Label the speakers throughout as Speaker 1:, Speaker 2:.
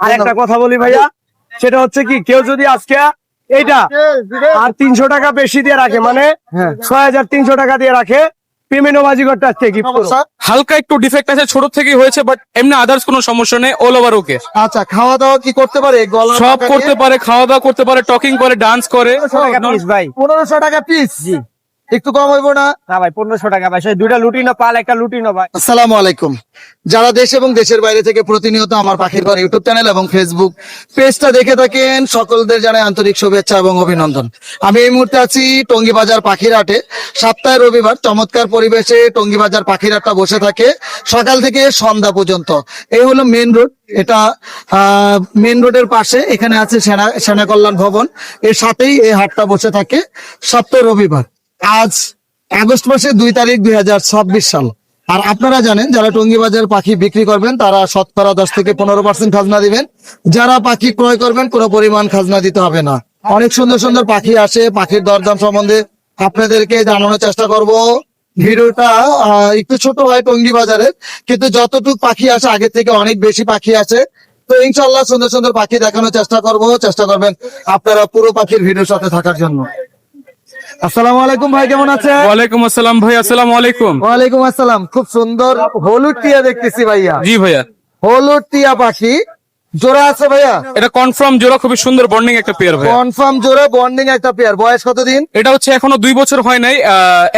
Speaker 1: আর একটা কথা বলি ভাইয়া, সেটা হচ্ছে কি, কেউ যদি আজকে এইটা আর 300 টাকা বেশি দিয়ে রাখে, মানে 6300 টাকা দিয়ে রাখে, পেমেন্ট বাজিগরটা আজকে গিফট করব।
Speaker 2: হালকা একটু ডিফেক্ট আছে, ছোট থেকে হয়েছে, বাট এমনি আদার্স কোনো সমস্যা নেই, অল ওভার ওকে।
Speaker 3: আচ্ছা, খাওয়া দাওয়া কি করতে পারে? গলা
Speaker 2: সব করতে পারে, খাওয়া দাওয়া করতে পারে, টকিং করে, ডান্স করে।
Speaker 1: 1500 টাকা পিস ভাই।
Speaker 3: 1500 টাকা পিস?
Speaker 1: জি।
Speaker 3: একটু কম হইব না?
Speaker 1: না ভাই, 1500 টাকা ভাই, সেই দুইটা লুটিনো পাল, একটা লুটিনো ভাই।
Speaker 3: আসসালামু আলাইকুম। যারা দেশ এবং দেশের বাইরে থেকে প্রতিনিয়ত আমার পাখির ঘর ইউটিউব চ্যানেল এবং ফেসবুক পেজটা দেখে থাকেন, সকলদের জানাই আন্তরিক শুভেচ্ছা এবং অভিনন্দন। আমি এই মুহূর্তে আছি টঙ্গীবাজার পাখির হাটে। সপ্তাহে রবিবার চমৎকার পরিবেশে টঙ্গীবাজার পাখির হাটটা বসে থাকে সকাল থেকে সন্ধ্যা পর্যন্ত। এই হলো মেন রোড, এটা মেন রোডের পাশে। এখানে আছে সেনা কল্যাণ ভবন, এর সাথেই এই হাটটা বসে থাকে সপ্তাহে রবিবার। আজ আগস্ট মাসের 2 তারিখ 2026 সাল। আর আপনারা জানেন, যারা টঙ্গীবাজার পাখি বিক্রি করবেন তারা শতকরা 10 থেকে 15% খাজনা দিবেন। যারা পাখি ক্রয় করবেন কোনো পরিমাণ খাজনা দিতে হবে না। অনেক সুন্দর সুন্দর পাখি আসে, পাখির দরদাম সম্বন্ধে আপনাদেরকে জানানোর চেষ্টা করব। ভিডিওটা একটু ছোট হয় টঙ্গীবাজারের, কিন্তু যতটুকু পাখি আসে আগের থেকে অনেক বেশি পাখি আছে। তো ইনশাল্লাহ সুন্দর সুন্দর পাখি দেখানোর চেষ্টা করবেন আপনারা পুরো পাখির ভিডিওর সাথে থাকার জন্য। আসসালামু আলাইকুম ভাই, কেমন আছেন?
Speaker 2: ওয়ালাইকুম আসসালাম ভাই, আসসালামু আলাইকুম।
Speaker 3: ওয়ালাইকুম আসসালাম। খুব সুন্দর হলুদ টিয়া দেখতেছি ভাইয়া।
Speaker 2: জি ভাইয়া,
Speaker 3: হলুদ টিয়া পাখি জোড়া আছে ভাইয়া?
Speaker 2: এটা কনফার্ম জোড়া, খুবই সুন্দর বন্ডিং একটা পেয়ার ভাইয়া।
Speaker 3: কনফার্ম জোড়া, বন্ডিং একটা পেয়ার। বয়স কতদিন?
Speaker 2: এটা হচ্ছে এখনো 2 বছর হয় নাই,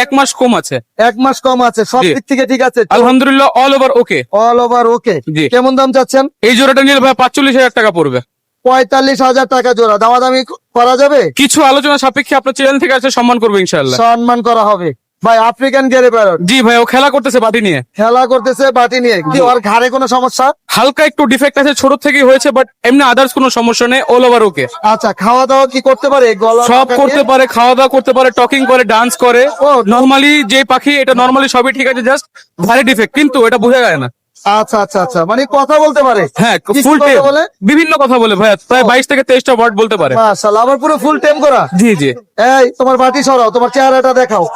Speaker 2: 1 মাস কম আছে।
Speaker 3: 1 মাস কম আছে, সব
Speaker 2: জি।
Speaker 3: দিক থেকে ঠিক আছে?
Speaker 2: আলহামদুলিল্লাহ, all over okay.
Speaker 3: All over okay.
Speaker 2: জি।
Speaker 3: কেমন দাম চাচ্ছেন?
Speaker 2: এই জোড়াটা নিলে ভাই 45,000 টাকা পড়বে।
Speaker 3: 45,000 টাকা জোড়া। দামাদামি করা যাবে?
Speaker 2: কিছু আলোচনা সাপেক্ষে আপনার চ্যানেল থেকে আছে, সম্মান করবো ইনশাআল্লাহ।
Speaker 3: সম্মান করা হবে। ভাই আফ্রিকান গেরে প্যারট
Speaker 2: জি ভাই, ও খেলা করতেছে বাটি নিয়ে।
Speaker 3: খেলা করতেছে বাটি নিয়ে, কি ওর ঘাড়ে কোনো সমস্যা?
Speaker 2: হালকা একটু ডিফেক্ট আছে, ছোট থেকেই হয়েছে, বাট এমনি আদার্স কোনো সমস্যা নেই, অল ওভার ওকে।
Speaker 3: আচ্ছা, খাওয়া দাওয়া কি করতে পারে? গলা
Speaker 2: সব করতে পারে, খাওয়া দাওয়া করতে পারে, টকিং করে, ডান্স করে।
Speaker 3: ও,
Speaker 2: নরমালি যে পাখি, এটা নরমালি সবই ঠিক আছে, জাস্ট ঘাড়ে ডিফেক্ট, কিন্তু এটা বোঝা যায় না।
Speaker 3: আচ্ছা আচ্ছা আচ্ছা, মানে কথা বলতে পারে?
Speaker 2: হ্যাঁ,
Speaker 3: কি কি
Speaker 2: ফুল
Speaker 3: কথা
Speaker 2: টেম,
Speaker 3: বলে?
Speaker 2: বিভিন্ন কথা বলে ভাইয়া, প্রায় 22 থেকে 23টা ওয়ার্ড বলতে পারে।
Speaker 3: মাশাআল্লাহ, আবার পুরো ফুল টেম করা।
Speaker 2: জি জি।
Speaker 3: এই তোমার বাটি সরাও, তোমার চেহারাটা দেখাও।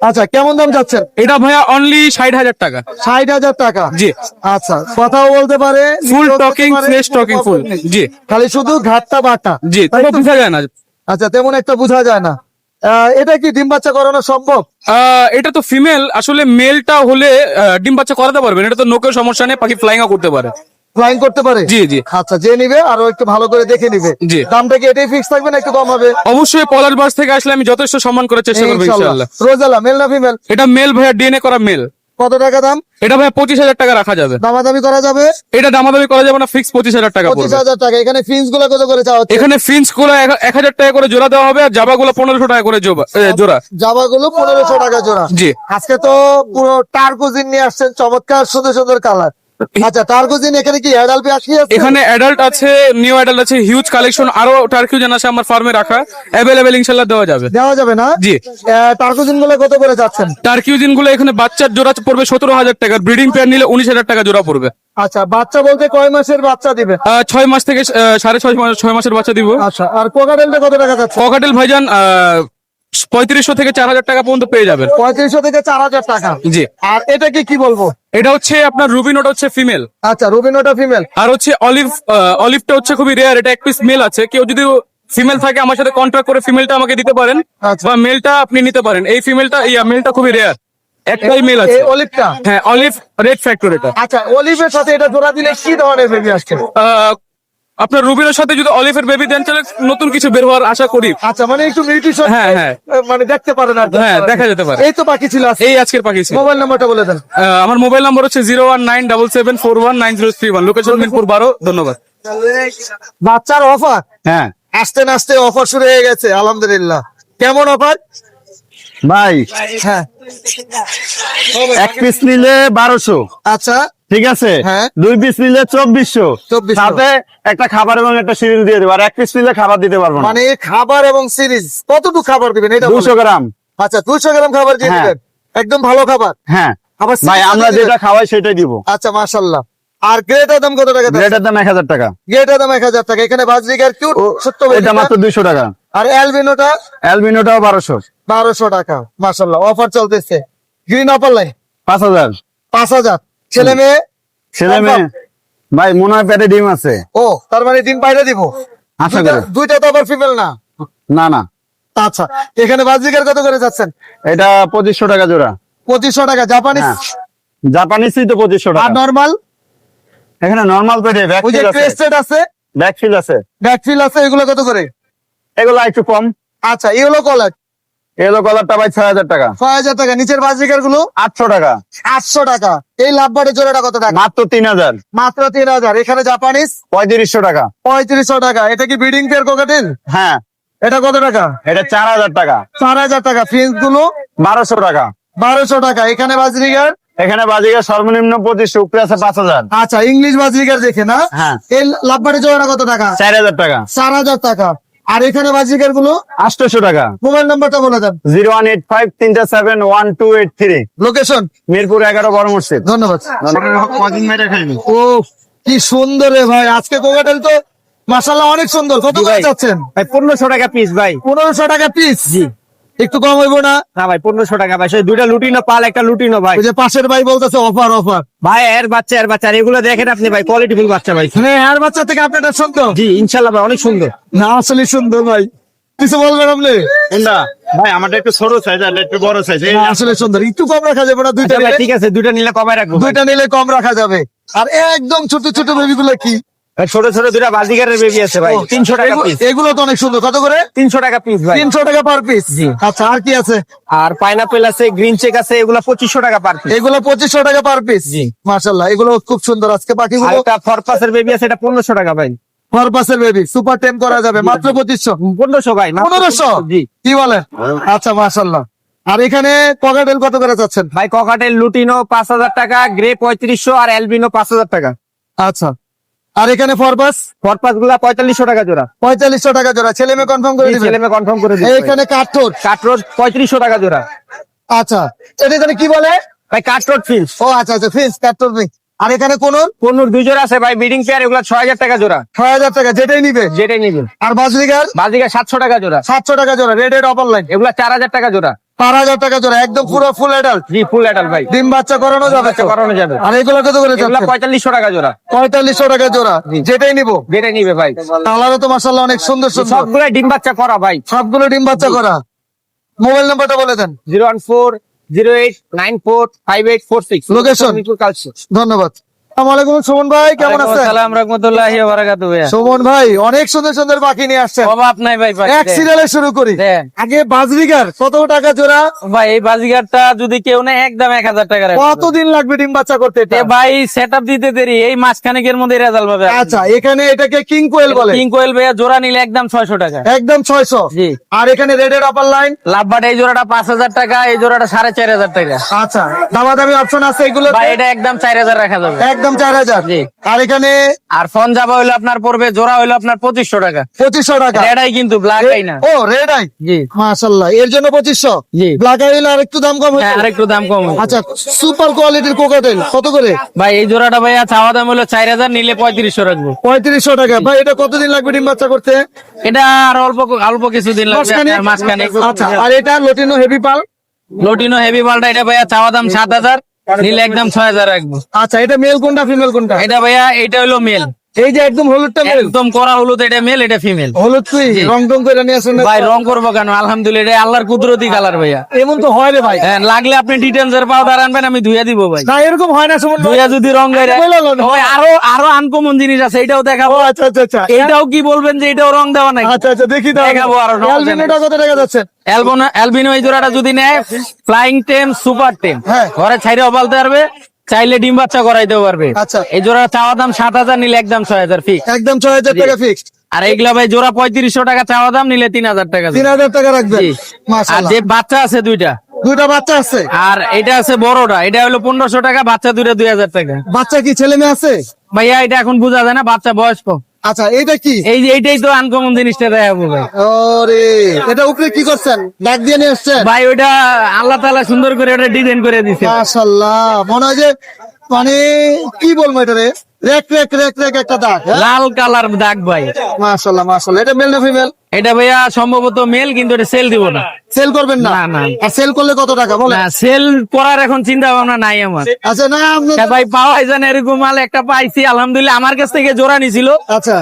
Speaker 3: আচ্ছা, কেমন দাম যাচ্ছেন?
Speaker 2: এটা ভাইয়া অনলি 60,000 টাকা।
Speaker 3: 60,000 টাকা?
Speaker 2: জি।
Speaker 3: আচ্ছা, কথাও বলতে পারে,
Speaker 2: ফুল
Speaker 3: নিজেও
Speaker 2: টকিং,
Speaker 3: করতে পারে,
Speaker 2: ফ্রেশ
Speaker 3: কোনো
Speaker 2: টকিং ফুল।
Speaker 3: problem নেই।
Speaker 2: জি
Speaker 3: খালি শুধু ঘাটটা বাটা।
Speaker 2: জি, তারপর বোঝা যায় না।
Speaker 3: আচ্ছা, তেমন একটা বোঝা যায় না। এটা কি ডিম বাচ্চা করানো সম্ভব?
Speaker 2: এটা তো ফিমেল, আসলে মেলটা হলে ডিম বাচ্চা করাতে পারবেন। এটা তো নোকের সমস্যা নেই, পাখি ফ্লাইংও করতে পারে।
Speaker 3: ফ্লাইং করতে পারে?
Speaker 2: জি জি।
Speaker 3: আচ্ছা, যে নিবে আরো একটু ভালো করে দেখে নিবে।
Speaker 2: জি।
Speaker 3: দামটা কি এটাই ফিক্স থাকবে না একটু কম হবে?
Speaker 2: অবশ্যই পলার বাস থেকে আসলে আমি যথেষ্ট সম্মান করার চেষ্টা করবো ইনশাআল্লাহ।
Speaker 3: রোজালা মেল না ফিমেল?
Speaker 2: এটা মেল ভাইয়া, ডিএনএ করা মেল।
Speaker 3: কত টাকা দাম?
Speaker 2: এটা ভাইয়া 25,000 টাকা রাখা যাবে।
Speaker 3: দামাদামি করা যাবে?
Speaker 2: এটা দামাদামি করা যাবে না, ফিক্স 25,000 টাকা পড়বে।
Speaker 3: 25,000 টাকা। এখানে ফিন্স গুলো কত করে চাওয়া হচ্ছে?
Speaker 2: এখানে ফিন্স গুলো 1,000 টাকা করে জোড়া দেওয়া হবে, আর জাবা গুলো 1500 টাকা করে জোড়া।
Speaker 3: জাবা গুলো 1500 টাকা জোড়া।
Speaker 2: জি।
Speaker 3: আজকে তো পুরো টার্কুজিন নিয়ে আসছেন, চমৎকার সুন্দর সুন্দর কালার। আচ্ছা, টার্কুজিন এখানে কি অ্যাডাল্ট পাখি আছে?
Speaker 2: এখানে অ্যাডাল্ট আছে, নিউ অ্যাডাল্ট আছে, হিউজ কালেকশন। আরো টার্কিউজেন আছে আমার ফার্মে রাখা, অ্যাভেলেবেল ইনশাআল্লাহ দেওয়া যাবে।
Speaker 3: দেওয়া যাবে না?
Speaker 2: জি।
Speaker 3: টার্কুজিন গুলো কত করে যাচ্ছেন?
Speaker 2: টার্কিউজিন গুলো এখানে বাচ্চার জোড়া পড়বে 17,000 টাকা, ব্রিডিং পেয়ার নিলে 19,000 টাকা জোড়া পড়বে।
Speaker 3: আচ্ছা, বাচ্চা বলতে কয় মাসের বাচ্চা দিবে?
Speaker 2: 6 মাস থেকে 6.5 মাসের বাচ্চা দিব।
Speaker 3: আচ্ছা, আর কোকাটেলটা কত টাকা যাচ্ছে?
Speaker 2: ককাটেল ভাইজান 3500 থেকে 4,000 টাকা পর্যন্ত পেয়ে যাবেন।
Speaker 3: 3500 থেকে 4,000 টাকা।
Speaker 2: জি।
Speaker 3: আর এটাকে কি বলবো?
Speaker 2: এটা হচ্ছে আপনার রুবিনোটা হচ্ছে ফিমেল,
Speaker 3: আচ্ছা, রুবিনোটা ফিমেল।
Speaker 2: আর হচ্ছে অলিভটা হচ্ছে খুবই রেয়ার, এটা এক পিস মেল আছে। কেউ যদি ফিমেল থাকে আমার সাথে কন্ট্রাক্ট করে ফিমেলটা আমাকে দিতে পারেন,
Speaker 3: আচ্ছা।
Speaker 2: বা মেলটা আপনি নিতে পারেন। এই মেলটা খুবই রেয়ার, একটাই মেল আছে।
Speaker 3: এই অলিভটা?
Speaker 2: হ্যাঁ, অলিভ রেড ফ্যাক্টর এটা।
Speaker 3: আচ্ছা, অলিভের সাথে এটা জোড়া দিলে কি ধরনের বেবি আসছে?
Speaker 2: আপনার রুবিনের সাথে যদি অলিভের বেবি দেন, তাহলে নতুন কিছু বের হওয়ার আশা করি।
Speaker 3: আচ্ছা, মানে একটু নিউট্রিশন,
Speaker 2: হ্যাঁ, হ্যাঁ।
Speaker 3: মানে দেখতে পারেন আর কি।
Speaker 2: হ্যাঁ, দেখা যেতে পারে।
Speaker 3: এই তো বাকি ছিল আজকে।
Speaker 2: এই আজকের পাখি ছিল।
Speaker 3: মোবাইল নাম্বারটা বলে দেন।
Speaker 2: আমার মোবাইল নাম্বার হচ্ছে 01977419031, লোকেশন মিরপুর 12। ধন্যবাদ।
Speaker 3: বাচ্চার অফার
Speaker 1: হ্যাঁ
Speaker 3: আস্তে আস্তে অফার শুরু হয়ে গেছে, আলহামদুলিল্লাহ। কেমন অফার
Speaker 1: ভাই,
Speaker 3: হ্যাঁ?
Speaker 1: এক পিস নিলে 1200,
Speaker 3: আচ্ছা,
Speaker 1: ঠিক আছে।
Speaker 3: হ্যাঁ।
Speaker 1: 2 পিস নিলে 2400,
Speaker 3: 2400
Speaker 1: সাথে একটা খাবার এবং একটা সিরিজ দিয়ে দেবো। আর 1 পিস নিলে খাবার দিতে পারবো না।
Speaker 3: মানে খাবার এবং সিরিজ কতটুকু খাবার দিবেন এটা বলেন?
Speaker 1: 200 গ্রাম।
Speaker 3: আচ্ছা, 200 গ্রাম খাবার দিয়ে
Speaker 1: হ্যাঁ।
Speaker 3: দিবেন, একদম ভালো খাবার।
Speaker 1: হ্যাঁ
Speaker 3: আবার
Speaker 1: ভাই,
Speaker 3: series
Speaker 1: আমরা
Speaker 3: দিবেন?
Speaker 1: যেটা খাওয়াই সেটাই দিব।
Speaker 3: আচ্ছা, মাশাআল্লাহ। আর গ্রেটার দাম কত টাকা?
Speaker 1: গ্রেটার দাম 1000 টাকা।
Speaker 3: গ্রেটার দাম 1000 টাকা। এখানে বাজরিকার কিউট ছোট্ট
Speaker 1: এটা
Speaker 3: বেবিটা।
Speaker 1: মাত্র 200 টাকা।
Speaker 3: আর অ্যালবিনোটা
Speaker 1: অ্যালবিনোটাও 1200।
Speaker 3: 1200 টাকা। মাশাআল্লাহ, অফার চলতেছে। গ্রিন আপার লাইন
Speaker 1: 5000।
Speaker 3: 5000। ছেলে মেয়ে
Speaker 1: ছেলে মেয়ে
Speaker 4: ভাই মনে হয় পেটে ডিম আছে।
Speaker 3: ও তার মানে ডিম পাইরে দিব।
Speaker 4: আশা করি।
Speaker 3: দুইটা তো আবার ফিমেল না।
Speaker 4: না না,
Speaker 3: আচ্ছা, এখানে বাজিকার কত করে যাচ্ছেন?
Speaker 4: এটা 2500 টাকা জোড়া।
Speaker 3: 2500 টাকা। জাপানিজ
Speaker 4: হ্যাঁ, জাপানিসই তো 2500
Speaker 3: আর
Speaker 4: টাকা।
Speaker 3: নরমাল?
Speaker 4: এখানে নরমাল পেটে
Speaker 3: ওই যে
Speaker 4: ব্যাকফিল আছে,
Speaker 3: ক্রেস্টেড আছে,
Speaker 4: ব্যাকফিল আছে,
Speaker 3: ব্যাকফিল আছে, এগুলো কত করে?
Speaker 4: এগুলো একটু কম।
Speaker 3: আচ্ছা, ইয়েলো কলার
Speaker 4: এলো কলারটা ভাই 6000 টাকা।
Speaker 3: 6000 টাকা। নিচের বাজিকার গুলো
Speaker 4: 800 টাকা।
Speaker 3: 800 টাকা। এই লাভবারের জোড়াটা কত টাকা?
Speaker 4: মাত্র 3000।
Speaker 3: মাত্র 3000। এখানে জাপানিজ
Speaker 4: 3500 টাকা।
Speaker 3: 3500 টাকা। এটা কি ব্রিডিং পেয়ার কোকাটেল?
Speaker 4: হ্যাঁ,
Speaker 3: এটা কত টাকা?
Speaker 4: এটা 4000 টাকা।
Speaker 3: 4000 টাকা। ফিন্স গুলো
Speaker 4: 1200 টাকা।
Speaker 3: 1200 টাকা। এখানে বাজরিগার,
Speaker 4: এখানে বাজিকার সর্বনিম্ন 2500, উপরে আছে 5000।
Speaker 3: আচ্ছা ইংলিশ বাজরিগার দেখে না?
Speaker 4: হ্যাঁ।
Speaker 3: এই লাভবারের জোড়াটা কত টাকা?
Speaker 4: 4000 টাকা।
Speaker 3: 4000 টাকা। আর এখানে বাজরিগার গুলো
Speaker 4: 800 টাকা।
Speaker 3: মোবাইল নাম্বারটা বলে দেন।
Speaker 4: 01853371283।
Speaker 3: লোকেশন
Speaker 4: মিরপুর 11 বড় মসজিদ।
Speaker 3: ধন্যবাদ।
Speaker 4: কদিন মেরে খাইনি।
Speaker 3: ও কি সুন্দর রে ভাই, আজকে কোকাটেল তো মাশাআল্লাহ অনেক সুন্দর। কত করে যাচ্ছেন?
Speaker 1: ভাই 1500 টাকা পিস ভাই।
Speaker 3: 1500 টাকা পিস। একটু কম হইব না?
Speaker 1: না ভাই 1500 টাকা ভাই, সেই দুইটা লুটিনো পাল, একটা লুটিনো ভাই।
Speaker 3: ওই যে পাশের ভাই বলতেছে অফার অফার।
Speaker 1: ভাই এর বাচ্চা আর এগুলো দেখেন আপনি ভাই, কোয়ালিটি ফুল বাচ্চা ভাই।
Speaker 3: মানে আর বাচ্চা থেকে আপনারটা সুন্দর?
Speaker 1: জি ইনশাল্লাহ ভাই, অনেক সুন্দর।
Speaker 3: না আসলে সুন্দর ভাই, কিছু বলবেন আপনি?
Speaker 4: কোনটা ভাই? আমারটা একটু ছোট সাইজ আর একটু বড় সাইজ।
Speaker 3: না, আসলে সুন্দর। একটু কম রাখা যাবে না? দুইটা
Speaker 1: আচ্ছা ভাই
Speaker 3: নিলে?
Speaker 1: ঠিক আছে, দুইটা নিলে কমায় রাখবো ভাই।
Speaker 3: দুইটা নিলে কম রাখা যাবে। আর একদম ছোট ছোট বেবি গুলো কি?
Speaker 1: ভাই ছোট ছোট দুইটা বাজিগারের বেবি আছে ভাই, 300 টাকা পিস।
Speaker 3: এগুলো তো অনেক সুন্দর। কত করে?
Speaker 1: 300 টাকা পিস ভাই।
Speaker 3: 300 টাকা পার পিস।
Speaker 1: জি।
Speaker 3: আচ্ছা, আর কি আছে?
Speaker 1: আর পাইনাপেল আছে, গ্রিন চেক আছে, এগুলো 2500 টাকা পার পিস।
Speaker 3: এগুলো 2500 টাকা পার পিস।
Speaker 1: জি।
Speaker 3: মাশাআল্লাহ, এগুলো খুব সুন্দর। আজকে
Speaker 1: আর
Speaker 3: পাখিগুলো
Speaker 1: একটা ফরপাসের বেবি আছে, এটা 1500 টাকা ভাই।
Speaker 3: পারপাসের বেবি সুপার টেম করা যাবে মাত্র 2500।
Speaker 1: 1500 ভাই, মাত্র
Speaker 3: 1500?
Speaker 1: জি
Speaker 3: কি বলেন? আচ্ছা মাশাআল্লাহ। আর এখানে ককাটেল কত করে যাচ্ছেন?
Speaker 1: ভাই। ককাটেল লুটিনো 5000 টাকা, গ্রে 3500, আর অ্যালবিনো 5000 টাকা।
Speaker 3: আচ্ছা, আর এখানে ফরপাস
Speaker 1: ফরপাস গুলা 4500 টাকা জোড়া।
Speaker 3: 4500 টাকা জোড়া। ছেলে মেয়ে কনফার্ম করে দিবেন?
Speaker 1: ছেলে মেয়ে কনফার্ম করে দিই।
Speaker 3: এইখানে কাঠঠোর।
Speaker 1: কাটরোড 3500 টাকা জোড়া।
Speaker 3: আচ্ছা, এটা এখানে কি বলে?
Speaker 1: ভাই কাটরোড ফিন্স।
Speaker 3: ও আচ্ছা আচ্ছা, ফিন্স কাঠঠোর নেই। আর এখানে কোন?
Speaker 1: কোনুর 2 জোড়া আছে ভাই, ব্রিডিং পেয়ার, এগুলা 6000 টাকা জোড়া।
Speaker 3: 6000 টাকা, যেটাই নিবে।
Speaker 1: যেটাই নিবেন।
Speaker 3: আর বাজরিগার
Speaker 1: বাজিকা 700 টাকা জোড়া।
Speaker 3: 700 টাকা জোড়া। রেড রেড অপার লাইন
Speaker 1: এগুলা 4000 টাকা জোড়া।
Speaker 3: 4000 টাকা জোড়া। একদম পুরো ফুল অ্যাডাল্ট।
Speaker 1: জি ফুল অ্যাডাল্ট ভাই।
Speaker 3: ডিম বাচ্চা করানো যাবে তো?
Speaker 1: করানো যাবে।
Speaker 3: আর এগুলো কত করে
Speaker 1: এগুলা
Speaker 3: যাচ্ছে?
Speaker 1: 4500 টাকা জোড়া।
Speaker 3: 4500 টাকা জোড়া, যেটাই নিবো।
Speaker 1: যেটাই নিবে ভাই।
Speaker 3: কালারও তো মাশাআল্লাহ অনেক সুন্দর সুন্দর।
Speaker 1: সবগুলা ডিম বাচ্চা করা ভাই।
Speaker 3: সবগুলো ডিম বাচ্চা করা। মোবাইল নাম্বারটা বলে দেন।
Speaker 1: 01408945846।
Speaker 3: Location? ধন্যবাদ। আসসালামু আলাইকুম সুমন ভাই, কেমন আছেন?
Speaker 1: আসসালাম রাহমাতুল্লাহি ওয়া বারাকাতুহু ভাইয়া।
Speaker 3: সুমন ভাই অনেক সুন্দর সুন্দর পাখি নিয়ে আসছেন।
Speaker 1: অভাব নাই ভাই।
Speaker 3: এক সিরিয়ালে শুরু করি।
Speaker 1: দেন।
Speaker 3: আগে বাজরিগার কত টাকা জোড়া?
Speaker 1: ভাই এই বাজিগারটা যদি কেউ নেয় একদম 1000 টাকা রাখবে।
Speaker 3: কতদিন লাগবে ডিম বাচ্চা করতে এটা?
Speaker 1: এ ভাই সেটআপ দিতে দেরি, এই মাসখানেকের মধ্যে রেজাল্ট পাবে।
Speaker 3: আচ্ছা, এখানে এটাকে কিং কোয়েল বলে।
Speaker 1: কিং কোয়েল ভাইয়া জোড়া নিলে একদম 600 টাকা।
Speaker 3: একদম 600।
Speaker 1: জি।
Speaker 3: আর এখানে রেডের আপার লাইন।
Speaker 1: লাভবাট এই জোড়াটা 5000 টাকা, এই জোড়াটা 4500 টাকা।
Speaker 3: আচ্ছা, দামাদামি অপশন আছে এগুলো?
Speaker 1: ভাই এটা একদম 4000 রাখা যাবে।
Speaker 3: একদম 4000।
Speaker 1: জি।
Speaker 3: আর এখানে
Speaker 1: আর ফোন যাবা হইলো আপনার পড়বে, জোড়া হইলো আপনার 2500 টাকা।
Speaker 3: 2500 টাকা।
Speaker 1: এটাই কিন্তু ব্ল্যাক আই না।
Speaker 3: ও রেড আই।
Speaker 1: জি
Speaker 3: মাশাআল্লাহ, এর জন্য 2500।
Speaker 1: জি।
Speaker 3: ব্ল্যাক আই হলে আরেকটু দাম কম
Speaker 1: হ্যাঁ
Speaker 3: হতো।
Speaker 1: আরেকটু দাম কম হবে।
Speaker 3: আচ্ছা, সুপার কোয়ালিটির কোকাটেল কত করে?
Speaker 1: ভাই এই জোড়াটা ভাইয়া চাওয়া দাম হলো 4000, নিলে 3500 রাখবো।
Speaker 3: 3500 টাকা। ভাই এটা কতদিন লাগবে ডিম বাচ্চা করতে?
Speaker 1: এটা আর অল্প অল্প কিছুদিন লাগবে,
Speaker 3: মাসখানেক?
Speaker 1: আপনার মাসখানেক।
Speaker 3: আচ্ছা, আর এটা লটিনো হেভি পাল?
Speaker 1: লটিনো হেভি বালটা এটা ভাইয়া চাওয়া দাম 7000, নিলে একদম 6000 রাখবো।
Speaker 3: আচ্ছা, এটা মেল কোনটা ফিমেল কোনটা?
Speaker 1: এটা ভাইয়া এটা হলো মেল।
Speaker 3: এই যে একদম হলুদটা মেল।
Speaker 1: একদম করা হলুদ, এটা মেল, এটা ফিমেল।
Speaker 3: হলুদ তুই রং টং করে নিয়ে আসেন না?
Speaker 1: ভাই রং করবো কেন, আলহামদুলিল্লাহ এটা আল্লাহর কুদরতি কালার ভাইয়া।
Speaker 3: এমন তো হয় রে ভাই।
Speaker 1: হ্যাঁ লাগলে আপনি ডিটেলসের পাউডার আনবেন, আমি ধুইয়া দিব ভাই।
Speaker 3: না এরকম হয় না সুমন ভাই।
Speaker 1: ধুইয়া যদি রং গাইরা
Speaker 3: বললো না।
Speaker 1: ভাই, আরো আনকমন জিনিস আছে, এটাও দেখাবো।
Speaker 3: ও আচ্ছা আচ্ছা আচ্ছা।
Speaker 1: এটাও কি বলবেন যে এটাও রং দেওয়া নাই?
Speaker 3: আচ্ছা আচ্ছা, দেখি তাহলে।
Speaker 1: দেখাবো আরো রং
Speaker 3: অ্যালবিনোটা কত টাকা যাচ্ছে?
Speaker 1: অ্যালবিনো এই জোড়াটা যদি নেয়, ফ্লাইং টেম সুপার টেম,
Speaker 3: হ্যাঁ।
Speaker 1: ঘরে ছাইরে পালতে পারবে, চাইলে ডিম বাচ্চা করাইতেও পারবে।
Speaker 3: আচ্ছা।
Speaker 1: এই জোড়া চাওয়া দাম 7000, নিলে একদম 6000 ফিক্স।
Speaker 3: একদম 6000 টাকা ফিক্সড।
Speaker 1: আর এইগুলা ভাই জোড়া 3500 টাকা চাওয়া দাম, নিলে 3000 টাকা।
Speaker 3: 3000 টাকা রাখবেন।
Speaker 1: জি। আর
Speaker 3: মাশাআল্লাহ।
Speaker 1: যে বাচ্চা আছে দুইটা,
Speaker 3: দুইটা বাচ্চা আছে।
Speaker 1: আর এটা আছে বড়টা, এটা হলো 1500 টাকা, বাচ্চা দুইটা 2000 টাকা।
Speaker 3: বাচ্চা কি ছেলে মেয়ে আছে?
Speaker 1: ভাইয়া এটা এখন বোঝা যায় না, বাচ্চা বয়স কম।
Speaker 3: আচ্ছা, এটা কি?
Speaker 1: এই যে এইটাই তো আনকমন জিনিসটা দেখাবো ভাই।
Speaker 3: ওরে, এটা উপরে কি করছেন? ডাক দিয়ে নিয়ে আসছেন?
Speaker 1: ভাই ওইটা আল্লাহ তাআলা সুন্দর করে ওটা ডিজাইন করে দিছে।
Speaker 3: মাশাআল্লাহ, মনে হয় যে মানে কি বলবো এটা রে, রেক রেক রেক রেক একটা দাগ, হ্যাঁ?
Speaker 5: লাল কালার দাগ ভাই।
Speaker 3: মাশাআল্লাহ মাশাআল্লাহ। এটা মেল না ফিমেল?
Speaker 5: এটা ভাইয়া সম্ভবত মেল, কিন্তু এটা সেল দিব না।
Speaker 3: সেল করবেন না?
Speaker 5: না, না।
Speaker 3: আর সেল করলে কত টাকা বলেন?
Speaker 5: না, সেল করার এখন চিন্তা ভাবনা নাই আমার।
Speaker 3: আচ্ছা না আপনি
Speaker 5: তা ভাই পাওয়াই জানে এরকম মাল একটা পাইছি আলহামদুলিল্লাহ। আমার কাছ থেকে জোড়া নিছিল,
Speaker 3: আচ্ছা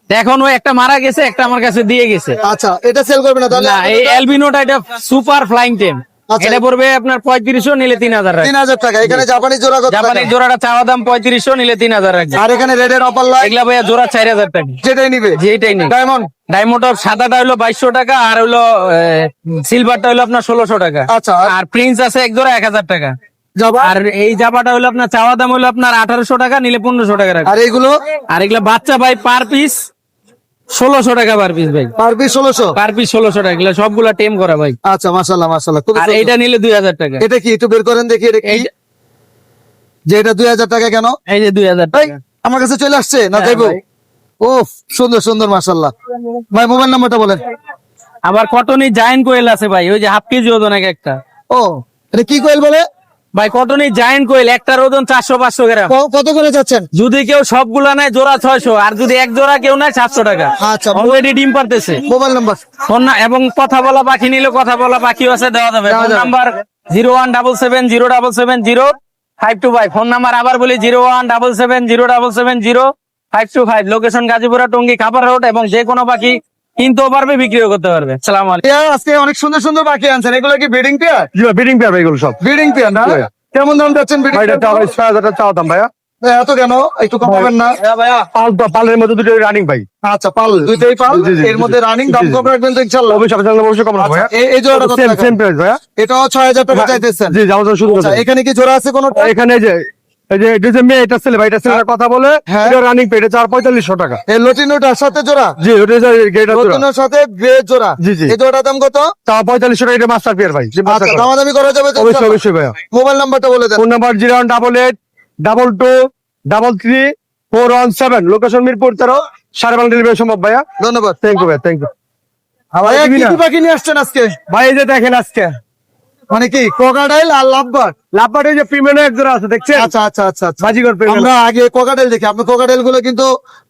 Speaker 5: এখন ও একটা মারা গেছে, একটা আমার কাছে দিয়ে গেছে।
Speaker 3: আচ্ছা এটা সেল করবেন না তাহলে?
Speaker 5: না, এই অ্যালবিনোটা এটা সুপার ফ্লাইং টেম।
Speaker 3: আচ্ছা।
Speaker 5: এটা পড়বে আপনার 3500, নিলে 3000 রাখবে।
Speaker 3: 3000 টাকা। এখানে জাপানি জোড়া কত টাকা?
Speaker 5: জাপানি জোড়াটা চাওয়া দাম 3500, নিলে 3000 রাখবে।
Speaker 3: আর এখানে রেডের অপার লাইট
Speaker 5: এগুলা ভাইয়া জোড়া 4000 টাকা।
Speaker 3: যেটাই নিবে।
Speaker 5: যেটাই নেই।
Speaker 3: ডায়মন্ড।
Speaker 5: ডায়মন্ড সাদাটা হলো 2200 টাকা, আর হলো সিলভারটা হলো আপনার 1600 টাকা।
Speaker 3: আচ্ছা।
Speaker 5: আর প্রিন্স আছে এক জোড়া 1000 টাকা।
Speaker 3: জাবা
Speaker 5: আর এই জাপাটা হলো আপনার চাওয়া দাম হলো আপনার 1800 টাকা, নিলে 1500 টাকা রাখবে।
Speaker 3: আর এইগুলো
Speaker 5: আর এগুলা বাচ্চা ভাই পার পিস 1600 টাকা পার পিস ভাই।
Speaker 3: Per piece 1600?
Speaker 5: পার পিস 1600 টাকা। এগুলা সবগুলা টেম করা ভাই।
Speaker 3: আচ্ছা মাশাআল্লাহ মাশাআল্লাহ। খুব
Speaker 5: আর
Speaker 3: সুন্দর।
Speaker 5: এইটা নিলে 2000 টাকা।
Speaker 3: এটা কি একটু বের করেন দেখি, এটা কি?
Speaker 5: এইটা-
Speaker 3: যে এটা 2000 টাকা কেন?
Speaker 5: এই যে 2000
Speaker 3: ভাই
Speaker 5: টাকা।
Speaker 3: আমার কাছে চলে আসছে না
Speaker 5: হ্যাঁ,
Speaker 3: দেবো?
Speaker 5: ভাই।
Speaker 3: ও সুন্দর সুন্দর মাশাআল্লাহ। ভাই মোবাইল নাম্বারটা বলেন।
Speaker 5: আবার কটনি জায়ান্ট কোয়েল আছে ভাই, ওই যে হাফ কেজি ওজন এক একটা।
Speaker 3: ও এটা কি কোয়েল বলে?
Speaker 5: ভাই কটনি জায়ান্ট কোয়েল, একটার ওজন 400-500 গ্রাম।
Speaker 3: কত করে যাচ্ছেন?
Speaker 5: যদি কেউ সবগুলা নেয় জোড়া 600, আর যদি এক জোড়া কেউ নেয় 700 টাকা।
Speaker 3: আচ্ছা।
Speaker 5: অলরেডি ডিম পারতেছে।
Speaker 3: Mobile number?
Speaker 5: ফোন না, এবং কথা বলা পাখি নিলে কথা বলা পাখিও আছে, দেওয়া যাবে।
Speaker 3: দেওয়া
Speaker 5: ফোন
Speaker 3: যাবে।
Speaker 5: নাম্বার 01770770525। ফোন নাম্বার আবার বলি 01770770525। লোকেশন গাজীপুরা, টঙ্গী, খাবার রোড। এবং যে কোনো পাখি কিনতেও পারবে, বিক্রিও করতে পারবে। সালাম আলাইকুম।
Speaker 3: পেয়ার আজকে অনেক সুন্দর সুন্দর পাখি আনছেন, এগুলো কি ব্রিডিং পেয়ার?
Speaker 1: জি ভাই, বিডিং পেয়ার ভাই এগুলো সব।
Speaker 3: ব্রিডিং পেয়ার না?
Speaker 1: জি।
Speaker 3: কেমন দাম যাচ্ছেন ব্রিডিং?
Speaker 1: ভাই এটা 6000 টাকা চাওয়া দাম ভাইয়া।
Speaker 3: এত কেন, একটু কমাবেন না?
Speaker 1: পালের মধ্যে দুটো রানিং ভাই।
Speaker 3: আচ্ছা পাল, দুইটাই পাল,
Speaker 1: জি, জি,
Speaker 3: এর
Speaker 1: জি,
Speaker 3: মধ্যে
Speaker 1: জি,
Speaker 3: রানিং।
Speaker 1: জি,
Speaker 3: দাম
Speaker 1: জি।
Speaker 3: কম রাখবেন তো ইনশাআল্লাহ?
Speaker 1: অবশ্যই কম রাখবো ভাইয়া।
Speaker 3: এই জোড়াটা কত
Speaker 1: সেম
Speaker 3: টাকা?
Speaker 1: সেম প্রাইস ভাইয়া।
Speaker 3: এটাও 6000 টাকা চাইতেছেন?
Speaker 1: জি, আমাদের শুরু
Speaker 3: আচ্ছা,
Speaker 1: করতে।
Speaker 3: এখানে কি জোড়া আছে কোনো?
Speaker 1: এখানে যে এই যে এটা যে মেয়ে, এটা ছেলে ভাই, এটা ছেলের কথা বলে,
Speaker 3: হ্যাঁ।
Speaker 1: এটা রানিং পে, এটা 4500 টাকা।
Speaker 3: এই লটিনোটার সাথে জোড়া?
Speaker 1: জি, ওটা যে গেটা জোড়া।
Speaker 3: লটিনোর সাথে গ্রে জোড়া?
Speaker 1: জি, জি।
Speaker 3: এই জোড়াটার দাম কত?
Speaker 1: 4500 টাকা, এটা মাস্টার পেয়ার ভাই। জি, মাস্টার
Speaker 3: আচ্ছা,
Speaker 1: পেয়ার।
Speaker 3: দামাদামি করা যাবে তো?
Speaker 1: অবশ্যই অবশ্যই ভাইয়া।
Speaker 3: মোবাইল নাম্বারটা বলে দেন।
Speaker 1: Phone number 01822333417, location Mirpur 13, 12.5 delivery সম্ভব ভাইয়া।
Speaker 3: ধন্যবাদ।
Speaker 1: থ্যাংক ইউ ভাই, থ্যাংক ইউ
Speaker 3: ভাইয়া, কি কি পাখি নিয়ে আসছেন আজকে?
Speaker 1: ভাই। এই যে দেখেন আজকে
Speaker 3: মানে কি কোকাডাইল আর লাভবার্ড?
Speaker 1: লাভবার্ড, এই যে প্রিমিয়াম এক জোড়া আছে দেখছেন।
Speaker 3: আচ্ছা আচ্ছা আচ্ছা আচ্ছা।
Speaker 1: বাজিগর প্রিমিয়াম
Speaker 3: আমরা আগে কোকাডেল দেখি, আপনি কোকাডেল গুলো কিন্তু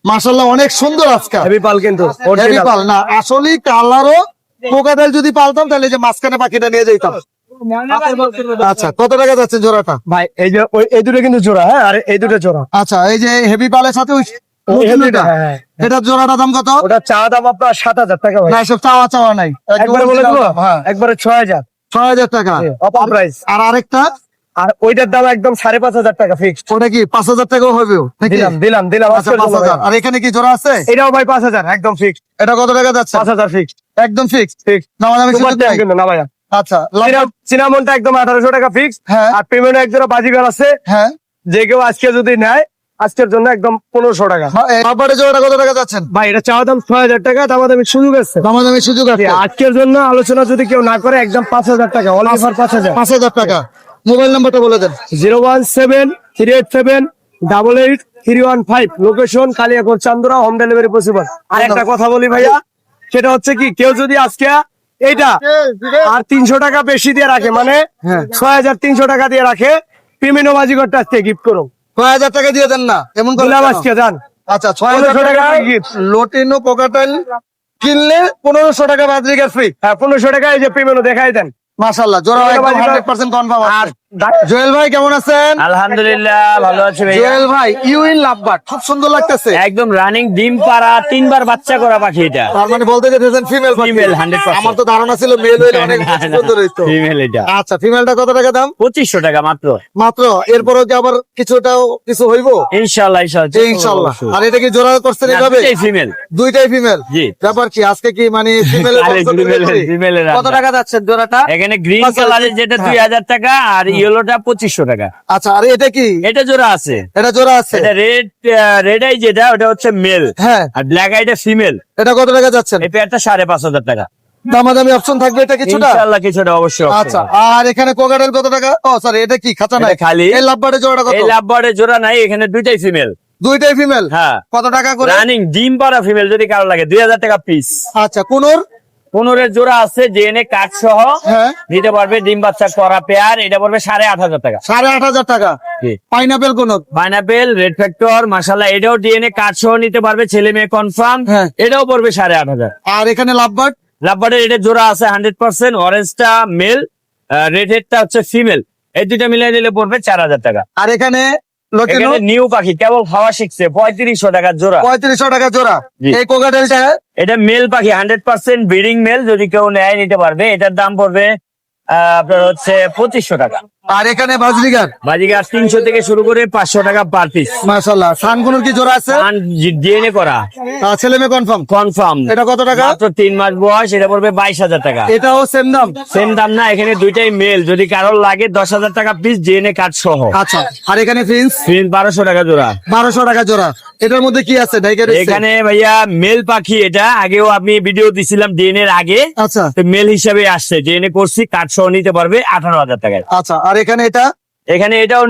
Speaker 3: মাশাআল্লাহ অনেক সুন্দর আজকে।
Speaker 1: হেভি পাল কিন্তু
Speaker 3: হেভি
Speaker 1: original।
Speaker 3: পাল না, আসলেই কালারও কোকাডেল যদি পালতাম তাহলে এই যে মাঝখানে পাখিটা নিয়ে যেতাম। আচ্ছা, কত টাকা যাচ্ছে জোড়াটা?
Speaker 1: ভাই এই যে এই দুটো কিন্তু জোড়া, হ্যাঁ, আর এই দুটো জোড়া।
Speaker 3: আচ্ছা, এই যে হেভি পালের সাথে ওই লটিনোটা,
Speaker 1: হ্যাঁ, হ্যাঁ।
Speaker 3: এটা জোড়াটা দাম কত?
Speaker 1: ওটা চা দাম আপনার 7000 টাকা ভাই।
Speaker 3: না, এসব চাওয়া চাওয়া নাই,
Speaker 1: একবারে বলে দেবো,
Speaker 3: হ্যাঁ,
Speaker 1: একবারে 6000
Speaker 3: 6000 টাকা।
Speaker 1: Offer price.
Speaker 3: আর আরেকটা,
Speaker 1: আর ওইটার দাম একদম 5500 টাকা ফিক্সড।
Speaker 3: ওটা কি 5000 টাকাও হবে নাকি?
Speaker 1: দিলাম
Speaker 3: আচ্ছা,
Speaker 1: আজকের জন্য
Speaker 3: 5000।
Speaker 1: ভাই।
Speaker 3: আর এখানে কি জোড়া আছে?
Speaker 1: এটাও ভাই 5000 একদম ফিক্সড।
Speaker 3: এটা কত টাকা যাচ্ছে?
Speaker 1: 5000 ফিক্সড
Speaker 3: একদম ফিক্স?
Speaker 1: ফিক্সড।
Speaker 3: দামাদামি
Speaker 1: সুপার
Speaker 3: সুযোগ
Speaker 1: টাইম
Speaker 3: নাই?
Speaker 1: কিন্তু না ভাইয়া।
Speaker 3: আচ্ছা, লাভবার্ড?
Speaker 1: সিনামনটা একদম 1800 টাকা ফিক্সড।
Speaker 3: হ্যাঁ।
Speaker 1: আর পেমেন্ট এক জোড়া বাজিগার আছে,
Speaker 3: হ্যাঁ।
Speaker 1: যে কেউ আজকে যদি নেয় আজকের জন্য একদম 1500 টাকা।
Speaker 3: লাভবার্ডের জোড়াটা কত টাকা যাচ্ছেন?
Speaker 1: ভাই এটা চাওয়া দাম 6000 টাকা, দামাদামি সুযোগ আছে।
Speaker 3: দামাদামি সুযোগ আছে?
Speaker 1: আজকের জন্য আলোচনা যদি কেউ না করে একদম 5000 টাকা, অল অফার 5000।
Speaker 3: 5000 টাকা। মোবাইল নাম্বারটা বলে দেন।
Speaker 1: 01738783115, লোকেশন কালিয়াকোট চান্দুরা, হোম ডেলিভারি পসিবল। আর একটা কথা বলি ভাইয়া, সেটা হচ্ছে কি, কেউ যদি আজকে এইটা আর 300 টাকা বেশি দিয়ে রাখে, মানে 6300 টাকা দিয়ে রাখে, পিমিনো বাজিগরটা আজকে গিফট করুন।
Speaker 3: 6000 টাকা দিয়ে দেন না, এমন করে
Speaker 1: দিলাম
Speaker 3: কেন?
Speaker 1: আজকে, জান।
Speaker 3: আচ্ছা,
Speaker 1: 1500
Speaker 3: 6000
Speaker 1: টাকা
Speaker 3: টাকা
Speaker 1: gift।
Speaker 3: লটিনো কোকাটাইল কিনলে 1500 টাকা বাজিকার ফ্রি।
Speaker 1: হ্যাঁ, 1500 টাকা, এই যে পিমিনো দেখাই দেন।
Speaker 3: মাশাআল্লাহ, জোড়া
Speaker 1: জোড়া
Speaker 3: একদম
Speaker 1: বাজিকার।
Speaker 3: 100% কনফার্ম
Speaker 1: আর
Speaker 3: আছে। জুয়েল ভাই কেমন আছেন?
Speaker 5: আলহামদুলিল্লাহ ভালো আছি ভাই।
Speaker 3: জুয়েল ভাই, ইউইন লাভবার্ড খুব সুন্দর লাগতেছে।
Speaker 5: একদম রানিং ডিম পাড়া, 3বার বাচ্চা করা পাখি এটা।
Speaker 3: তার মানে বলতে যেতেছেন ফিমেল?
Speaker 5: Female, 100%।
Speaker 3: আমার তো ধারণা ছিল মেল হইলে অনেক সুন্দর হইতো।
Speaker 5: ফিমেল এটা
Speaker 3: আচ্ছা, ফিমেলটা কত টাকা দাম?
Speaker 5: 2500 টাকা মাত্র।
Speaker 3: মাত্র? এরপরও কি আবার কিছু হইবো?
Speaker 5: ইনশাআল্লাহ
Speaker 3: ইনশাআল্লাহ। আর এটা কি জোড়া করছেন এইভাবে?
Speaker 5: ফিমেল।
Speaker 3: দুইটাই ফিমেল?
Speaker 5: জি।
Speaker 3: ব্যাপার কি আজকে কি মানে ফিমেল?
Speaker 5: ফিমেলের
Speaker 3: কত টাকা যাচ্ছে জোড়াটা?
Speaker 5: এখানে গ্রিন
Speaker 3: আচ্ছা,
Speaker 5: কালারের যেটা
Speaker 3: হ্যাঁ।
Speaker 5: 2000 টাকা, আর ইয়েলোটা 2500 টাকা।
Speaker 3: আচ্ছা, আর এটা কি?
Speaker 5: এটা জোড়া আছে।
Speaker 3: এটা জোড়া আছে?
Speaker 5: এটা রেড আই যেটা, ওটা হচ্ছে মেল।
Speaker 3: হ্যাঁ।
Speaker 5: আর ব্ল্যাক আইটা ফিমেল।
Speaker 3: এটা কত টাকা যাচ্ছেন?
Speaker 5: এই পেয়ারটা 5500 টাকা।
Speaker 3: দামাদামি অপশন থাকবে এটা কিছুটা?
Speaker 5: ইনশাআল্লাহ কিছুটা অবশ্যই option
Speaker 3: আচ্ছা,
Speaker 5: আছে।
Speaker 3: আর এখানে কোকাটেল কত টাকা? ও সরি, এটা কি খাঁচা নাই?
Speaker 5: এটা খালি।
Speaker 3: এই লাভবার্ডের জোড়াটা কত?
Speaker 5: এই লাভবার্ডের জোড়া নাই, এখানে দুইটাই ফিমেল।
Speaker 3: দুইটাই ফিমেল?
Speaker 5: হ্যাঁ।
Speaker 3: কত টাকা করে?
Speaker 5: রানিং ডিম পাড়া ফিমেল যদি কারো লাগে 2000 টাকা পিস।
Speaker 3: আচ্ছা, কোনোর?
Speaker 5: পনেরো জোড়া আছে ডিএনএ কার্ড সহ
Speaker 3: হ্যাঁ
Speaker 5: নিতে পারবে, ডিম বাচ্চা করা পেয়ার, এটা পড়বে 8,500 টাকা।
Speaker 3: 8,500 টাকা।
Speaker 5: জি।
Speaker 3: পাইনাপেল কোন?
Speaker 5: পাইনাপেল রেড ফ্যাক্টর মাশাআল্লাহ, এটাও ডিএনএ কার্ড সহ নিতে পারবে, ছেলে মেয়ে কনফার্ম,
Speaker 3: হ্যাঁ।
Speaker 5: এটাও পড়বে 8,500।
Speaker 3: আর এখানে লাভবার্ড?
Speaker 5: লাভবার্ডের এটা জোড়া আছে 100%, অরেঞ্জটা মেল, রেড হেডটা হচ্ছে ফিমেল, এই দুইটা মিলিয়ে নিলে পড়বে 4,000 টাকা।
Speaker 3: আর এখানে লটিনো?
Speaker 5: এখানে নিউ পাখি কেবল খাওয়া শিখছে, 3500 টাকার জোড়া।
Speaker 3: 3500 টাকা জোড়া।
Speaker 5: জি।
Speaker 3: এই কোকাটেলটা?
Speaker 5: এটা মেল পাখি 100% ব্রিডিং মেল, যদি কেউ নেয় নিতে পারবে, এটার দাম পড়বে আপনার হচ্ছে 2500 টাকা।
Speaker 3: আর এখানে বাজরিগার?
Speaker 5: বাজিগার 300 থেকে শুরু করে 500 টাকা পার পিস।
Speaker 3: মাশাআল্লাহ। সানগুলোর কি জোড়া আছে?
Speaker 5: ডিএনএ করা
Speaker 3: ছেলে মেয়ে কনফার্ম?
Speaker 5: কনফার্ম।
Speaker 3: এটা কত টাকা?
Speaker 5: মাত্র 3 মাস বয়স, এটা পড়বে 22,000 টাকা।
Speaker 3: এটাও সেম দাম?
Speaker 5: সেম দাম না, এখানে দুইটাই মেল, যদি কারোর লাগে 10,000 টাকা পিস ডিএনএ কার্ড সহ।
Speaker 3: আচ্ছা। আর এখানে ফিন্স?
Speaker 5: 1200 টাকা জোড়া।
Speaker 3: 1200 টাকা জোড়া। এটার মধ্যে কি আছে? ডাইকার?
Speaker 5: এখানে ভাইয়া মেল পাখি, এটা আগেও আমি ভিডিও দিছিলাম ডিএনএ এর আগে,
Speaker 3: আচ্ছা
Speaker 5: মেল হিসাবে আসছে, ডিএনএ করছি, কার্ড সহ নিতে পারবে 18,000 টাকায়।
Speaker 3: আচ্ছা। আর এখানে এটা?
Speaker 5: এখানে এটাও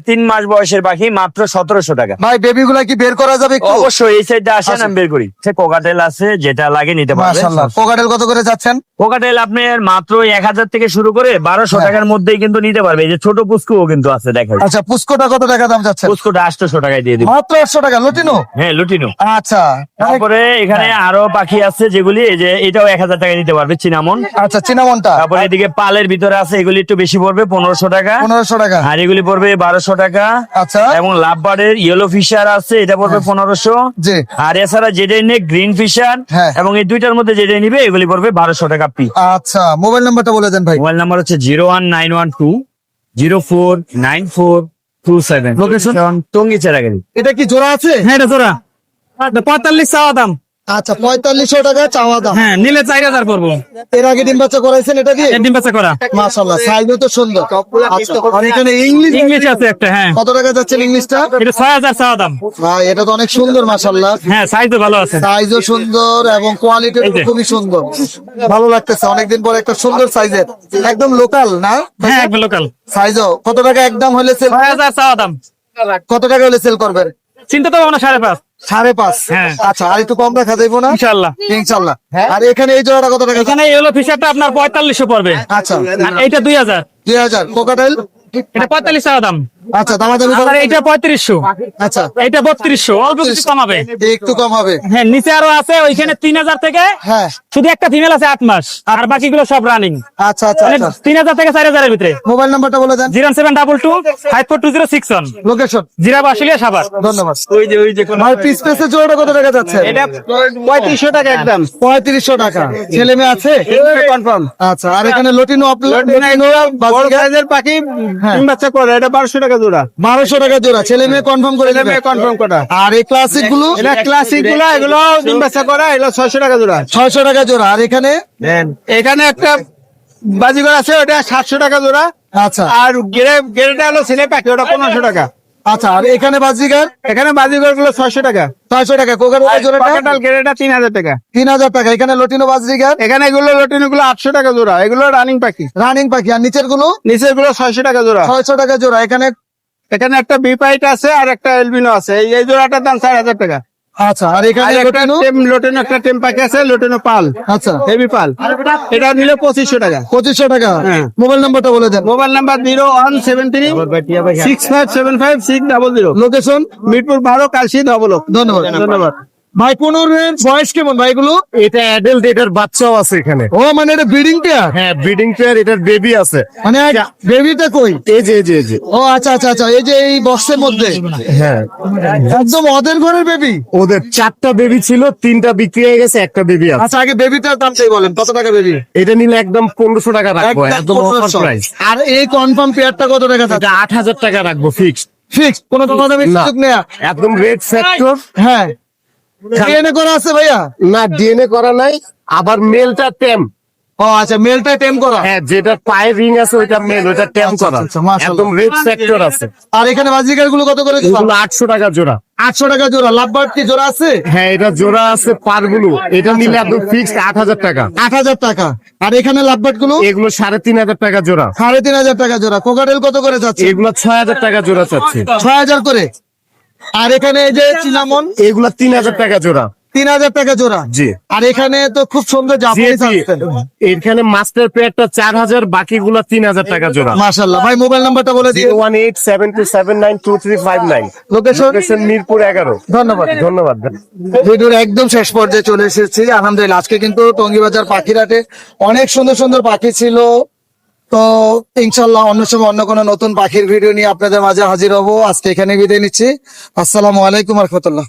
Speaker 5: 3 মাস বয়সের পাখি, মাত্র 1700 টাকা।
Speaker 3: ভাই বেবি গুলা কি বের করা যাবে একটু?
Speaker 5: অবশ্যই, এই সাইডে আসেন,
Speaker 3: আচ্ছা।
Speaker 5: আমি বের করি। সে কোকাটেল আছে, যেটা লাগে নিতে পারবে।
Speaker 3: মাশাআল্লাহ। কোকাটেল কত করে যাচ্ছেন?
Speaker 5: কোকাটেল আপনার মাত্র 1000 থেকে শুরু করে 1200
Speaker 3: হ্যাঁ।
Speaker 5: টাকার মধ্যেই কিন্তু নিতে পারবে। এই যে ছোট পুস্কুও কিন্তু আছে, দেখেন
Speaker 3: আচ্ছা। পুস্কোটা কত টাকা দাম যাচ্ছে?
Speaker 5: পুস্কুটা 800 টাকায় দিয়ে দিব।
Speaker 3: মাত্র 800 টাকা। লটিনো?
Speaker 5: হ্যাঁ, লুটিনো।
Speaker 3: আচ্ছা।
Speaker 5: তারপরে এখানে আরো পাখি আছে যেগুলি, এই যে এটাও 1000 টাকায় নিতে পারবে, চিনামন।
Speaker 3: আচ্ছা। চিনামনটা?
Speaker 5: তারপরে এদিকে পালের ভিতরে আছে, এগুলি একটু বেশি পড়বে, 1500 টাকা।
Speaker 3: 1500 টাকা।
Speaker 5: আর এগুলি পড়বে 1200 টাকা।
Speaker 3: আচ্ছা।
Speaker 5: এবং লাভবার্ডের ইয়েলো ফিশার আছে, এটা পড়বে 1500।
Speaker 3: জি।
Speaker 5: আর এছাড়া যেটাই নে গ্রিন ফিশার,
Speaker 3: হ্যাঁ।
Speaker 5: এবং এই দুইটার মধ্যে যেটাই নিবে এগুলি পড়বে 1200 টাকা পিস।
Speaker 3: আচ্ছা। মোবাইল নাম্বারটা বলে দেন ভাই।
Speaker 5: মোবাইল নাম্বার হচ্ছে 01912049427।
Speaker 3: Location?
Speaker 5: টঙ্গী চেরাগাড়ি।
Speaker 3: এটা কি জোড়া আছে?
Speaker 2: হ্যাঁ এটা জোড়া 45 চাওয়া দাম।
Speaker 3: আচ্ছা। 4500 টাকা চাওয়া দাম।
Speaker 2: হ্যাঁ, নিলে 4000 পড়বো।
Speaker 3: এর আগে ডিম বাচ্চা করাইছেন এটা দিয়ে?
Speaker 2: ডিম বাচ্চা করা।
Speaker 3: মাশাআল্লাহ। সাইজও তো সুন্দর। আচ্ছা। আর এখানে ইংলিশ?
Speaker 2: ইংলিশ আছে একটা। হ্যাঁ,
Speaker 3: কত টাকা যাচ্ছেন ইংলিশটা?
Speaker 2: এটা 6000 চাওয়া দাম।
Speaker 3: ভাই এটা তো অনেক সুন্দর মাশাআল্লাহ।
Speaker 2: হ্যাঁ, সাইজও ভালো আছে।
Speaker 3: সাইজও সুন্দর এবং কোয়ালিটিও
Speaker 2: এই যে।
Speaker 3: খুবই সুন্দর। ভালো লাগতেছে অনেকদিন পর একটা সুন্দর সাইজের, একদম লোকাল না?
Speaker 2: হ্যাঁ, একবার লোকাল।
Speaker 3: সাইজও কত টাকা একদম হলে সেল?
Speaker 2: 6000 চাওয়া দাম।
Speaker 3: কত টাকা হলে সেল করবেন?
Speaker 2: চিন্তা তো ভাবনা 5.5।
Speaker 3: 5.5?
Speaker 2: হ্যাঁ।
Speaker 3: আচ্ছা। আর একটু কম রাখা যাইবো না?
Speaker 2: ইনশাআল্লাহ।
Speaker 3: ইনশাআল্লাহ। আর এখানে এই জোড়াটা কত টাকা?
Speaker 2: এখানে ইয়েলো ফিশারটা আপনার 4500 পড়বে।
Speaker 3: আচ্ছা।
Speaker 2: আর এইটা 2000।
Speaker 3: 2000। কোকাটেল?
Speaker 2: এটা 45 চাওয়া দাম।
Speaker 3: আচ্ছা। দামাদামি
Speaker 2: আর
Speaker 3: করবেন?
Speaker 2: এইটা 3500।
Speaker 3: আচ্ছা।
Speaker 2: এইটা 3200, অল্প কিছু কমাবে।
Speaker 3: একটু কম হবে?
Speaker 2: হ্যাঁ, নিচে আরো আছে, ওইখানে 3000 থেকে
Speaker 3: হ্যাঁ।
Speaker 2: শুধু একটা ফিমেল আছে 8 মাস, আর বাকিগুলো সব রানিং।
Speaker 3: আচ্ছা আচ্ছা
Speaker 2: মানে
Speaker 3: আচ্ছা।
Speaker 2: 3000 থেকে 4000 এর ভিতরে।
Speaker 3: মোবাইল নাম্বারটা বলে দেন।
Speaker 2: 072254206
Speaker 3: লোকেশন?
Speaker 2: জিরাবা আসলে সাভার।
Speaker 3: ধন্যবাদ।
Speaker 5: ওই যে
Speaker 3: ভাই পিস পিসের জোড়াটা কত টাকা যাচ্ছে?
Speaker 5: এটা 3500 টাকা একদম।
Speaker 3: 3500 টাকা। ছেলে মেয়ে আছে?
Speaker 5: কনফার্ম।
Speaker 3: আচ্ছা। আর এখানে লটিনো
Speaker 4: বড় সাইজের পাখি
Speaker 3: হ্যাঁ।
Speaker 4: ডিম বাচ্চা করে, এটা 1200 টাকা জোড়া।
Speaker 3: 1200 টাকা জোড়া। ছেলে মেয়ে কনফার্ম করে দেবে?
Speaker 4: কনফার্ম করা।
Speaker 3: আর এই ক্লাসিক গুলো?
Speaker 4: এটা ক্লাসিক গুলা, এগুলো ডিম বাচ্চা করা, এগুলো 600 টাকা জোড়া।
Speaker 3: 600 টাকা জোড়া। আর এখানে?
Speaker 4: এখানে একটা বাজিগর আছে, ওটা 700 টাকা জোড়া।
Speaker 3: আচ্ছা
Speaker 4: আর গেরেটা হলো ছেলে পাখি, ওটা 1500 টাকা।
Speaker 3: আচ্ছা। আর এখানে বাজিগার?
Speaker 4: এখানে বাজিগর গুলো 600 টাকা।
Speaker 3: 600 টাকা। কোকাটেল জোড়াটা?
Speaker 4: পকেটাল গেরেটা 3000 টাকা।
Speaker 3: 3000 টাকা। এখানে লটিনো বাজিগার?
Speaker 4: এখানে এগুলো লটিনো গুলো 800 টাকা জোড়া, এগুলো রানিং পাখি।
Speaker 3: রানিং পাখি। আর নিচের গুলো?
Speaker 4: নিচের গুলো 600 টাকা জোড়া।
Speaker 3: 600 টাকা জোড়া। এখানে?
Speaker 4: এখানে একটা বিপাইট আছে আর একটা এলবিনো আছে, এই জোড়াটার দাম 4000 টাকা।
Speaker 3: আচ্ছা। আর এখানে
Speaker 4: আর একটা
Speaker 3: লটিনো?
Speaker 4: লোটেনো একটা টেম পাখি আছে, লোটেনো পাল,
Speaker 3: আচ্ছা।
Speaker 4: হেভি পাল, এটা নিলে 2500 টাকা।
Speaker 3: 2500 টাকা।
Speaker 4: হ্যাঁ।
Speaker 3: মোবাইল নাম্বারটা বলে দেন।
Speaker 4: Mobile number 01736575600।
Speaker 3: Location?
Speaker 4: Mirpur 12, Kalshi ধবলক।
Speaker 3: ধন্যবাদ।
Speaker 4: ধন্যবাদ।
Speaker 3: ভাই পনেরোর বয়স কেমন ভাই এগুলো?
Speaker 1: এটা অ্যাডাল্ট, এটার বাচ্চাও আছে এখানে।
Speaker 3: ও মানে এটা ব্রিডিং পেয়ার?
Speaker 1: হ্যাঁ, ব্রিডিং পেয়ার, এটার বেবি আছে।
Speaker 3: মানে বেবিটা কই?
Speaker 1: এই যে এই যে এই যে।
Speaker 3: ও আচ্ছা আচ্ছা আচ্ছা। এই যে এই বক্সের মধ্যে?
Speaker 1: হ্যাঁ,
Speaker 3: একদম ওদের ঘরের বেবি?
Speaker 1: ওদের 4টা বেবি ছিল, 3টা বিক্রি হয়ে গেছে, একটা বেবি আছে।
Speaker 3: আচ্ছা। আগে বেবিটার দামটাই বলেন, কত টাকা বেবি?
Speaker 1: এটা নিলে একদম 1500 টাকা রাখবো, একদম অফার
Speaker 3: 1500।
Speaker 1: প্রাইস।
Speaker 3: আর এই কনফার্ম পেয়ারটা কত টাকা যাচ্ছে?
Speaker 1: এটা 8000 টাকা রাখবো ফিক্সড।
Speaker 3: ফিক্স? কোনো দাম দামি
Speaker 1: না।
Speaker 3: সুযোগ নেই?
Speaker 1: একদম রেড ফ্যাক্টর।
Speaker 3: হ্যাঁ। ডিএনএ করা আছে ভাইয়া?
Speaker 1: না, ডিএনএ করা নাই। আবার মেলটা টেম।
Speaker 3: ও আচ্ছা। মেলটা টেম করা?
Speaker 1: হ্যাঁ, যেটা পায়ে রিং আছে ওইটা মেল, ওইটা টেম
Speaker 3: আচ্ছা,
Speaker 1: করা।
Speaker 3: আচ্ছা, মাশাআল্লাহ।
Speaker 1: একদম রেড ফ্যাক্টর আছে।
Speaker 3: আর এখানে বাজিকার গুলো কত করে দিচ্ছেন?
Speaker 1: এগুলো 800 টাকা জোড়া।
Speaker 3: 800 টাকা জোড়া। লাভবার্ড কি জোড়া আছে?
Speaker 1: হ্যাঁ, এটা জোড়া আছে পারগুলো। এটা নিলে একদম ফিক্সড 8000 টাকা।
Speaker 3: 8000 টাকা। আর এখানে লাভবার্ড গুলো?
Speaker 1: এগুলো 3500 টাকা জোড়া।
Speaker 3: 3500 টাকা জোড়া। কোকাটেল কত করে যাচ্ছে?
Speaker 1: এগুলো 6000 টাকা জোড়া চাচ্ছে।
Speaker 3: 6000 করে। আর এখানে এই যে চিনামন?
Speaker 1: এগুলো 3000 টাকা জোড়া।
Speaker 3: 3,000 টাকা জোড়া।
Speaker 1: জি।
Speaker 3: আর এখানে তো খুব সুন্দর জাপানিজ আসছেন।
Speaker 1: এখানে মাস্টার পেয়ারটা 4,000, বাকিগুলো 3,000 টাকা জোড়া।
Speaker 3: মাশাআল্লাহ ভাই, মোবাইল নাম্বারটা বলে দিন।
Speaker 1: 01872792359।
Speaker 3: লোকেশন
Speaker 1: মিরপুর 11।
Speaker 3: ধন্যবাদ।
Speaker 1: ধন্যবাদ।
Speaker 3: ভিডিওর একদম শেষ পর্যায়ে চলে এসেছি। আলহামদুলিল্লাহ আজকে কিন্তু টঙ্গীবাজার পাখিরহাটে অনেক সুন্দর সুন্দর পাখি ছিল। তো ইনশাল্লাহ অন্য সময় অন্য কোনো নতুন পাখির ভিডিও নিয়ে আপনাদের মাঝে হাজির হব। আজকে এখানে বিদায় নিচ্ছি। আসসালামু আলাইকুম রহমতুল্লাহ।